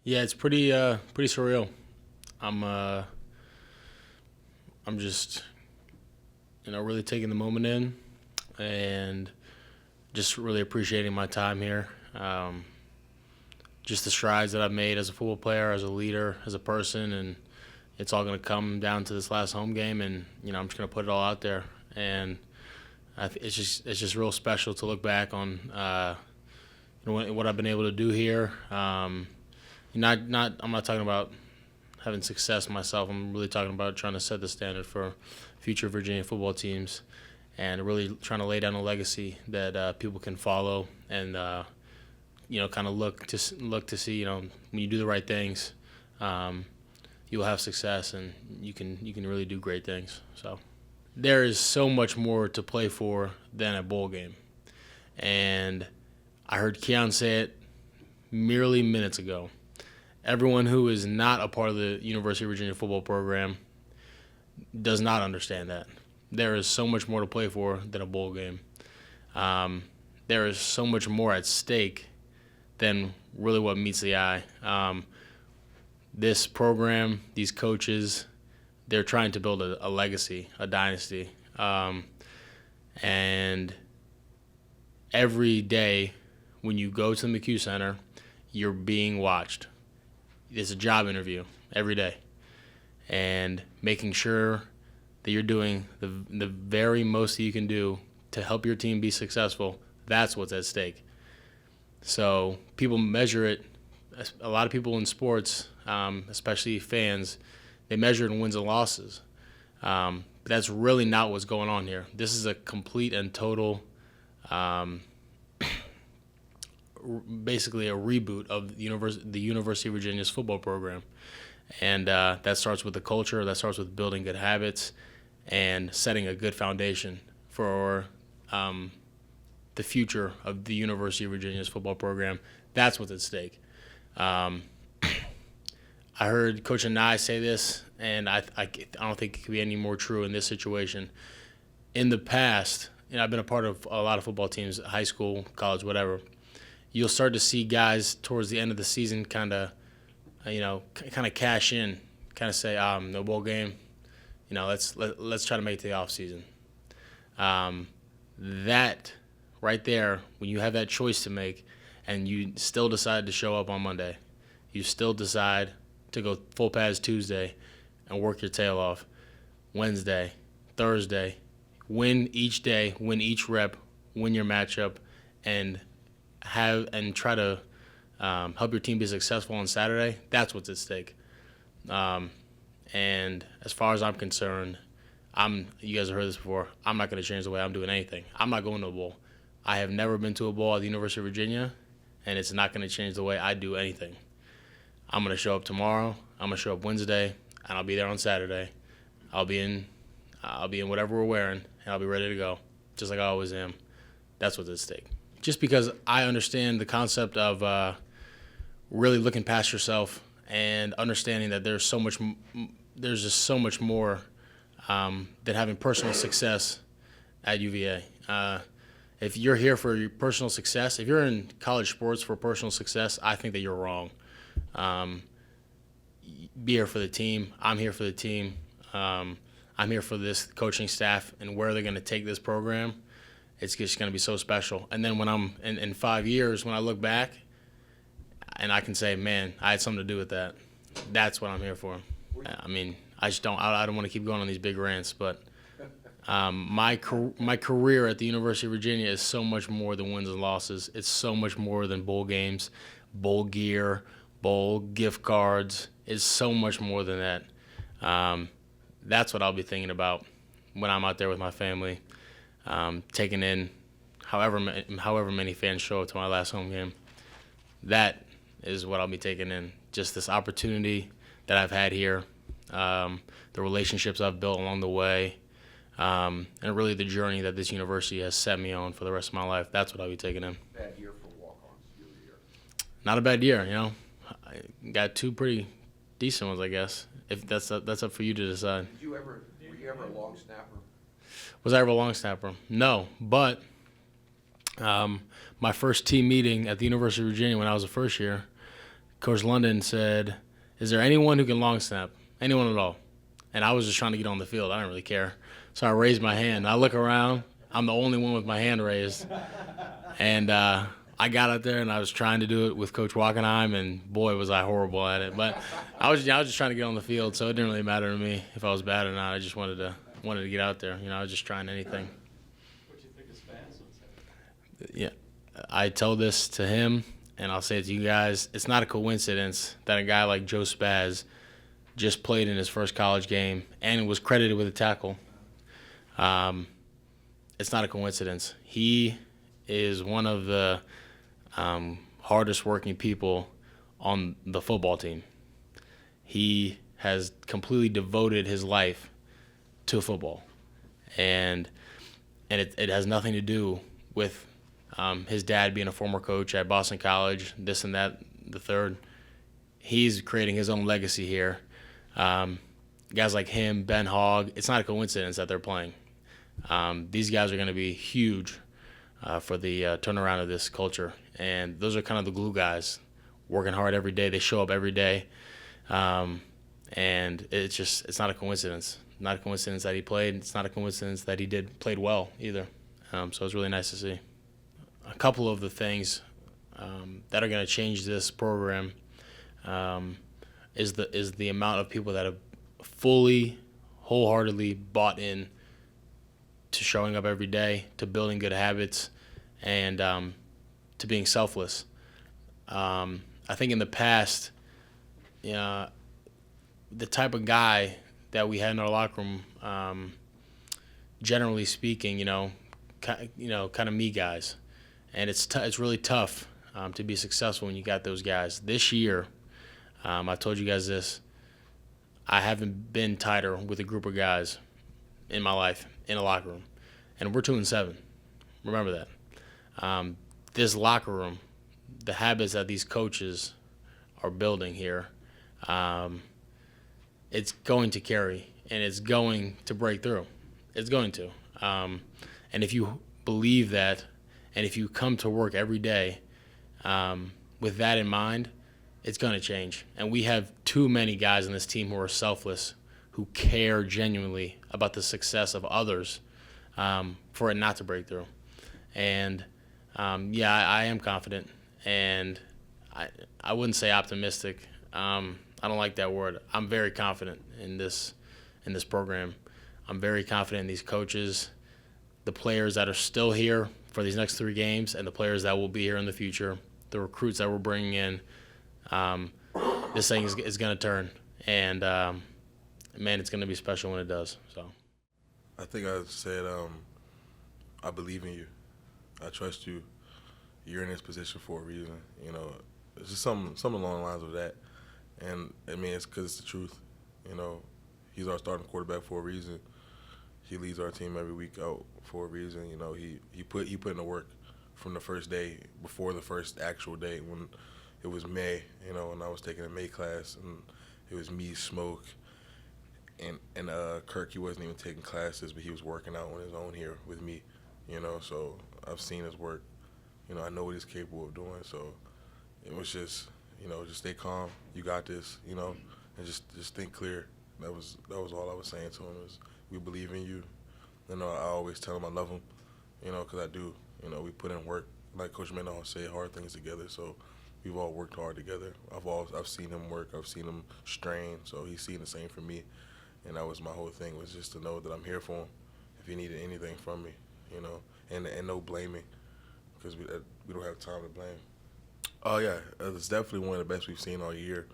Yeah, it's pretty surreal. I'm uh I'm just really taking the moment in and just really appreciating my time here. Just the strides that I've made as a football player, as a leader, as a person, and it's all going to come down to this last home game, and I'm just going to put it all out there, and it's just real special to look back on what I've been able to do here. I'm not talking about having success myself. I'm really talking about trying to set the standard for future Virginia football teams, and really trying to lay down a legacy that people can follow, and kind of look to see, when you do the right things, you'll have success, and you can really do great things. So there is so much more to play for than a bowl game, and I heard Keeon say it merely minutes ago. Everyone who is not a part of the University of Virginia football program does not understand that. There is so much more to play for than a bowl game. There is so much more at stake than really what meets the eye. This program, these coaches, they're trying to build a legacy, a dynasty. And every day when you go to the McHugh Center, you're being watched. It's a job interview every day. And making sure that you're doing the very most that you can do to help your team be successful, that's what's at stake. So people measure it. A lot of people in sports, especially fans, they measure it in wins and losses. But that's really not what's going on here. This is a complete and total, basically a reboot of the University of Virginia's football program. And that starts with the culture. That starts with building good habits and setting a good foundation for the future of the University of Virginia's football program. That's what's at stake. I heard Coach Anai say this, and I don't think it could be any more true in this situation. In the past, I've been a part of a lot of football teams, high school, college, whatever. You'll start to see guys towards the end of the season kind of cash in, kind of say, no bowl game, let's try to make it to the off season. That right there, when you have that choice to make, and you still decide to show up on Monday, you still decide to go full pads Tuesday and work your tail off Wednesday, Thursday, win each day, win each rep, win your matchup, and try to help your team be successful on Saturday. That's what's at stake. And as far as I'm concerned, you guys have heard this before, I'm not going to change the way I'm doing anything. I'm not going to a bowl. I have never been to a bowl at the University of Virginia, and it's not going to change the way I do anything. I'm going to show up tomorrow. I'm going to show up Wednesday, and I'll be there on Saturday. I'll be in whatever we're wearing, and I'll be ready to go, just like I always am. That's what's at stake. Just because I understand the concept of really looking past yourself and understanding that there's just so much more than having personal success at UVA. If you're here for your personal success, if you're in college sports for personal success, I think that you're wrong. Be here for the team. I'm here for the team. I'm here for this coaching staff and where they're going to take this program. It's just going to be so special. And then when I'm in 5 years, when I look back, and I can say, man, I had something to do with that. That's what I'm here for. I mean, I don't want to keep going on these big rants, but my career at the University of Virginia is so much more than wins and losses. It's so much more than bowl games, bowl gear, bowl gift cards. It's so much more than that. That's what I'll be thinking about when I'm out there with my family, taking in however many fans show up to my last home game. That is what I'll be taking in. Just this opportunity that I've had here, the relationships I've built along the way, and really the journey that this university has set me on for the rest of my life. That's what I'll be taking in. Bad year for walk-ons, year. Not a bad year, I got two pretty decent ones, I guess. If that's up for you to decide. Were you ever a long snapper? Was I ever a long snapper? No, but my first team meeting at the University of Virginia when I was a first year, Coach London said, "Is there anyone who can long snap? Anyone at all?" And I was just trying to get on the field. I didn't really care. So I raised my hand. I look around. I'm the only one with my hand raised. And I got out there, and I was trying to do it with Coach Wackenheim, and boy, was I horrible at it. But I was just trying to get on the field, so it didn't really matter to me if I was bad or not. I just wanted to get out there. I was just trying anything. What do you think his fans would say? Yeah, I tell this to him, and I'll say it to you guys. It's not a coincidence that a guy like Joe Spaz just played in his first college game and was credited with a tackle. It's not a coincidence. He is one of the hardest working people on the football team. He has completely devoted his life to football, and it has nothing to do with his dad being a former coach at Boston College, this and that, the third. He's creating his own legacy here. Guys like him, Ben Hogg, it's not a coincidence that they're playing. These guys are going to be huge for the turnaround of this culture. And those are kind of the glue guys, working hard every day. They show up every day. And it's not a coincidence. Not a coincidence that he played. It's not a coincidence that he played well either. So it's really nice to see. A couple of the things that are going to change this program is the amount of people that have fully, wholeheartedly bought in to showing up every day, to building good habits, and to being selfless. I think in the past, the type of guy that we had in our locker room, generally speaking, kind of me guys, and it's really tough to be successful when you got those guys. This year, I told you guys this. I haven't been tighter with a group of guys in my life in a locker room, and we're 2-7. Remember that. This locker room, the habits that these coaches are building here, it's going to carry, and it's going to break through. It's going to. And if you believe that, and if you come to work every day with that in mind, it's going to change. And we have too many guys on this team who are selfless, who care genuinely about the success of others for it not to break through. And, I am confident. And I wouldn't say optimistic. I don't like that word. I'm very confident in this program. I'm very confident in these coaches, the players that are still here for these next 3 games, and the players that will be here in the future, the recruits that we're bringing in. This thing is going to turn, and man, it's going to be special when it does. So, I think I said, I believe in you. I trust you. You're in this position for a reason. It's just something along the lines of that. And I mean, it's because it's the truth. He's our starting quarterback for a reason. He leads our team every week out for a reason. He put in the work from the first day, before the first actual day when it was May. And I was taking a May class, and it was me, Smoke, and Kirk. He wasn't even taking classes, but he was working out on his own here with me. So I've seen his work. I know what he's capable of doing. So it was just, just stay calm. You got this. And just think clear. That was all I was saying to him, is we believe in you. I always tell him I love him, because I do. We put in work. Like Coach Mendenhall said, hard things together. So we've all worked hard together. I've seen him work. I've seen him strain. So he's seen the same for me. And that was my whole thing, was just to know that I'm here for him if he needed anything from me, and no blaming, because we don't have time to blame. Oh, yeah, it's definitely one of the best we've seen all year.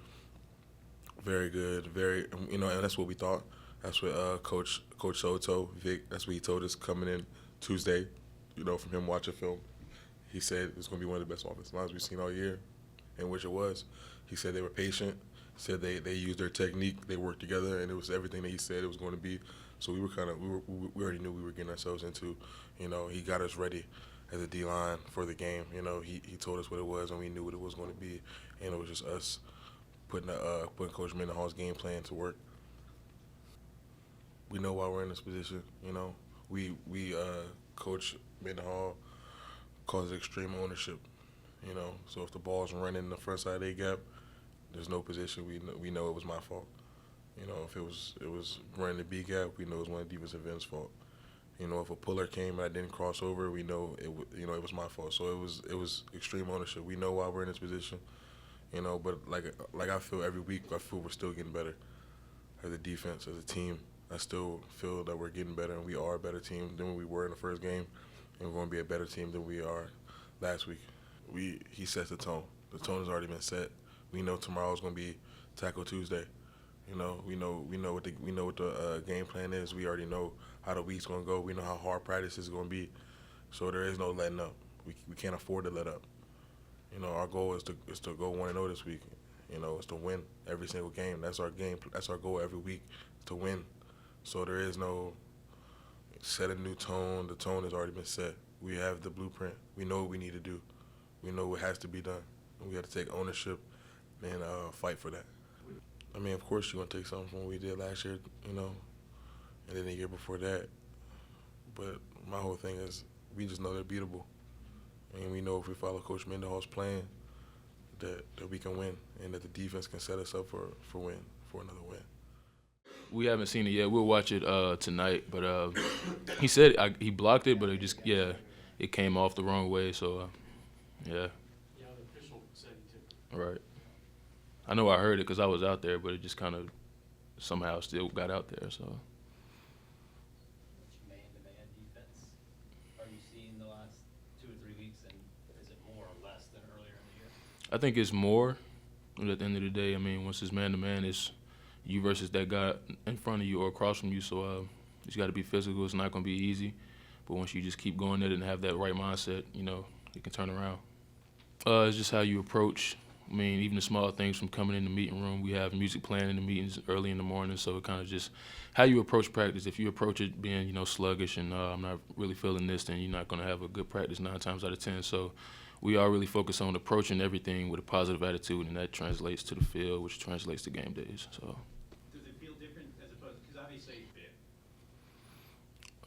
Very good, and that's what we thought. That's what Coach Soto, Vic, that's what he told us coming in Tuesday, from him watching film. He said it's going to be one of the best offensive lines we've seen all year, and which it was. He said they were patient. He said they used their technique, they worked together, and it was everything that he said it was going to be. So we already knew we were getting ourselves into. He got us ready as a D-line for the game. He told us what it was, and we knew what it was going to be, and it was just us putting Coach Mendenhall's game plan to work. We know why we're in this position. We Coach Mendenhall calls it extreme ownership. So if the ball's running in the front side of their gap, There's no position we know it was my fault. You know, if it was running the B gap, we know it was one of the defensive ends' fault. You know, if a puller came and I didn't cross over, we know it was my fault. So it was extreme ownership. We know why we're in this position. You know, but like I feel every week, I feel we're still getting better as a defense, as a team. I still feel that we're getting better, and we are a better team than we were in the first game, and we're going to be a better team than we are last week. He sets the tone. The tone has already been set. We know tomorrow's going to be Tackle Tuesday. You know, we know what the game plan is. We already know how the week's going to go. We know how hard practice is going to be. So there is no letting up. We can't afford to let up. You know, our goal is to go 1-0 this week. You know, it's to win every single game. That's our game. That's our goal every week, to win. So there is no set a new tone. The tone has already been set. We have the blueprint. We know what we need to do. We know what has to be done. And we have to take ownership and fight for that. I mean, of course you want to take something from what we did last year, you know, and then the year before that. But my whole thing is we just know they're beatable. And we know if we follow Coach Mendenhall's plan that we can win and that the defense can set us up for another win. We haven't seen it yet. We'll watch it tonight. But he said he blocked it, but it came off the wrong way. So, yeah. Yeah, the official said he took it. Right. I know I heard it because I was out there, but it just kind of somehow still got out there. So. Man-to-man defense are you seeing the last 2 or 3 weeks, and is it more or less than earlier in the year? I think it's more. But at the end of the day, I mean, once it's man-to-man, it's you versus that guy in front of you or across from you. So it's got to be physical. It's not going to be easy. But once you just keep going at it and have that right mindset, you know, it can turn around. It's just how you approach. I mean, even the small things from coming in the meeting room. We have music playing in the meetings early in the morning, so it kind of just how you approach practice. If you approach it being, you know, sluggish and I'm not really feeling this, then you're not going to have a good practice 9 times out of 10. So we are really focused on approaching everything with a positive attitude, and that translates to the field, which translates to game days. So. Does it feel different as opposed, because obviously you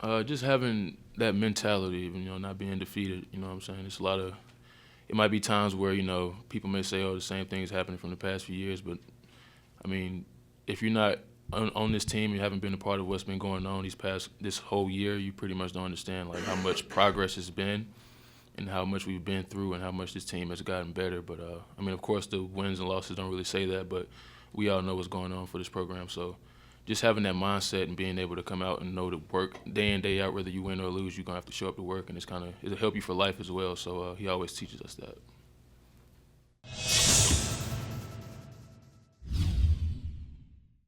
fit? Just having that mentality, you know, not being defeated. You know what I'm saying? It's a lot of. It might be times where, you know, people may say, oh, the same thing is happening from the past few years. But, I mean, if you're not on this team, you haven't been a part of what's been going on this whole year, you pretty much don't understand, like, how much progress has been and how much we've been through and how much this team has gotten better. But, I mean, of course, the wins and losses don't really say that, but we all know what's going on for this program. So just having that mindset and being able to come out and know to work day in, day out, whether you win or lose, you're going to have to show up to work, and it'll help you for life as well. So he always teaches us that.